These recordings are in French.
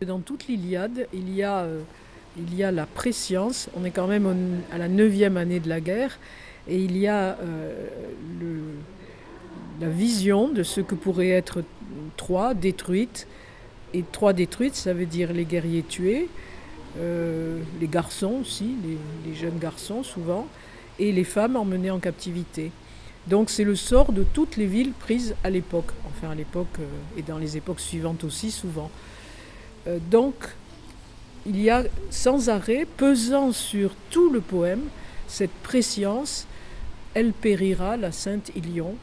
Dans toute l'Iliade, il y a la préscience, on est quand même à la 9e année de la guerre, et il y a la vision de ce que pourrait être Troie détruite. Et Troie détruite, ça veut dire les guerriers tués, les garçons aussi, les jeunes garçons souvent, et les femmes emmenées en captivité. Donc c'est le sort de toutes les villes prises à l'époque, enfin à l'époque et dans les époques suivantes aussi souvent. Donc il y a sans arrêt, pesant sur tout le poème, cette préscience, elle périra, la sainte Ilion,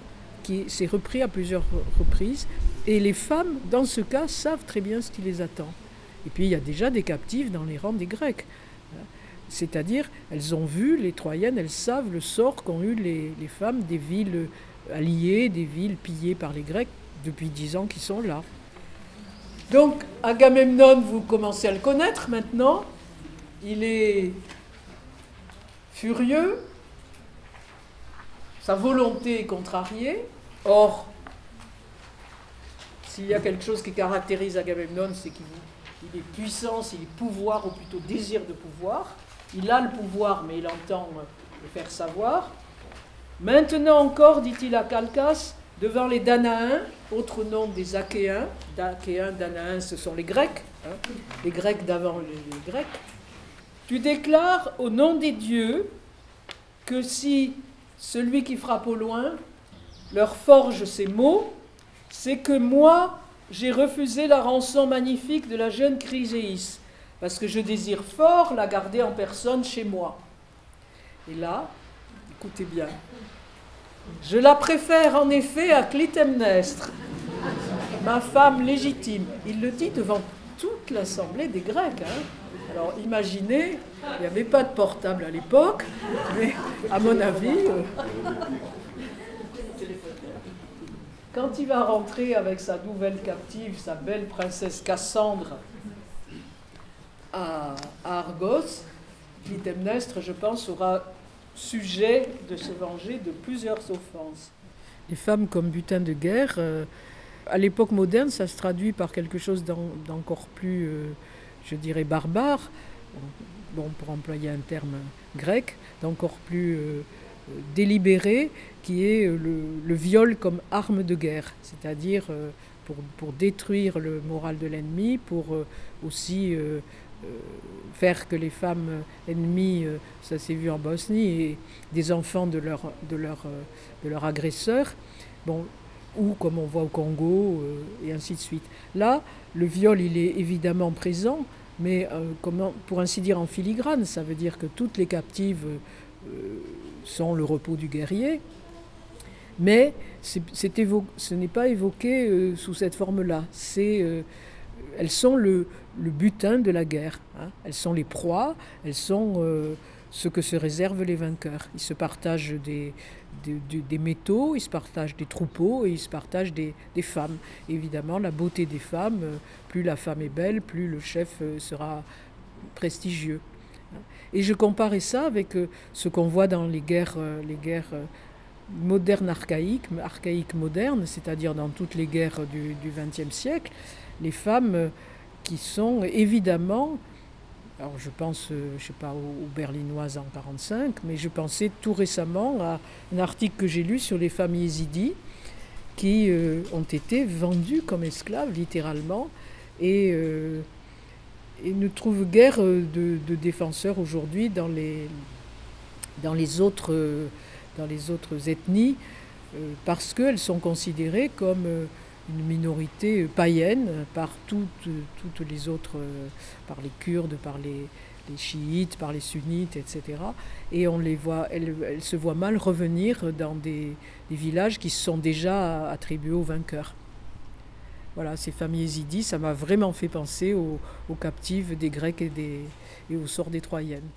qui s'est repris à plusieurs reprises. Et les femmes, dans ce cas, savent très bien ce qui les attend. Et puis il y a déjà des captives dans les rangs des Grecs. C'est-à-dire, elles ont vu, les Troyennes, elles savent le sort qu'ont eu les femmes des villes alliées, des villes pillées par les Grecs depuis 10 ans qu'ils sont là. Donc, Agamemnon, vous commencez à le connaître maintenant. Il est furieux, sa volonté est contrariée. Or, s'il y a quelque chose qui caractérise Agamemnon, c'est qu'il est puissance, il est pouvoir, ou plutôt désir de pouvoir. Il a le pouvoir, mais il entend le faire savoir. Maintenant encore, dit-il à Calchas, devant les Danaens, autre nom des Achéens, Danaens, ce sont les Grecs, les Grecs d'avant les Grecs, tu déclares au nom des dieux que si celui qui frappe au loin leur forge ces mots, c'est que moi, j'ai refusé la rançon magnifique de la jeune Chryséis, parce que je désire fort la garder en personne chez moi. Et là, écoutez bien, je la préfère en effet à Clytemnestre, ma femme légitime. Il le dit devant toute l'assemblée des Grecs. Alors imaginez, il n'y avait pas de portable à l'époque, mais à mon avis, quand il va rentrer avec sa nouvelle captive, sa belle princesse Cassandre, à Argos, Clytemnestre, je pense, aura sujet de se venger de plusieurs offenses. Les femmes comme butin de guerre, à l'époque moderne, ça se traduit par quelque chose d'encore plus, je dirais, barbare, bon, pour employer un terme grec, d'encore plus délibéré, qui est le viol comme arme de guerre, c'est-à-dire pour détruire le moral de l'ennemi, pour aussi faire que les femmes ennemies, ça s'est vu en Bosnie, et des enfants de leur agresseur, bon, ou comme on voit au Congo, et ainsi de suite. Là, le viol, il est évidemment présent, mais pour ainsi dire en filigrane, ça veut dire que toutes les captives sont le repos du guerrier, mais ce n'est pas évoqué sous cette forme-là. Elles sont le butin de la guerre. Elles sont les proies, elles sont ce que se réservent les vainqueurs. Ils se partagent des métaux, ils se partagent des troupeaux et ils se partagent des femmes. Évidemment, la beauté des femmes, plus la femme est belle, plus le chef sera prestigieux. Et je comparais ça avec ce qu'on voit dans les guerres modernes archaïques modernes, c'est-à-dire dans toutes les guerres du XXe siècle, les femmes qui sont évidemment, alors je pense, je sais pas, aux Berlinoises en 1945, mais je pensais tout récemment à un article que j'ai lu sur les femmes yézidis qui ont été vendues comme esclaves, littéralement, et ne trouvent guère de défenseurs aujourd'hui dans les autres ethnies, parce qu'elles sont considérées comme une minorité païenne par toutes les autres, par les Kurdes, par les chiites, par les sunnites, etc. Et on les voit, elles se voient mal revenir dans des villages qui se sont déjà attribués aux vainqueurs. Voilà, ces femmes yézidis, ça m'a vraiment fait penser aux captives des Grecs et au sort des Troyennes.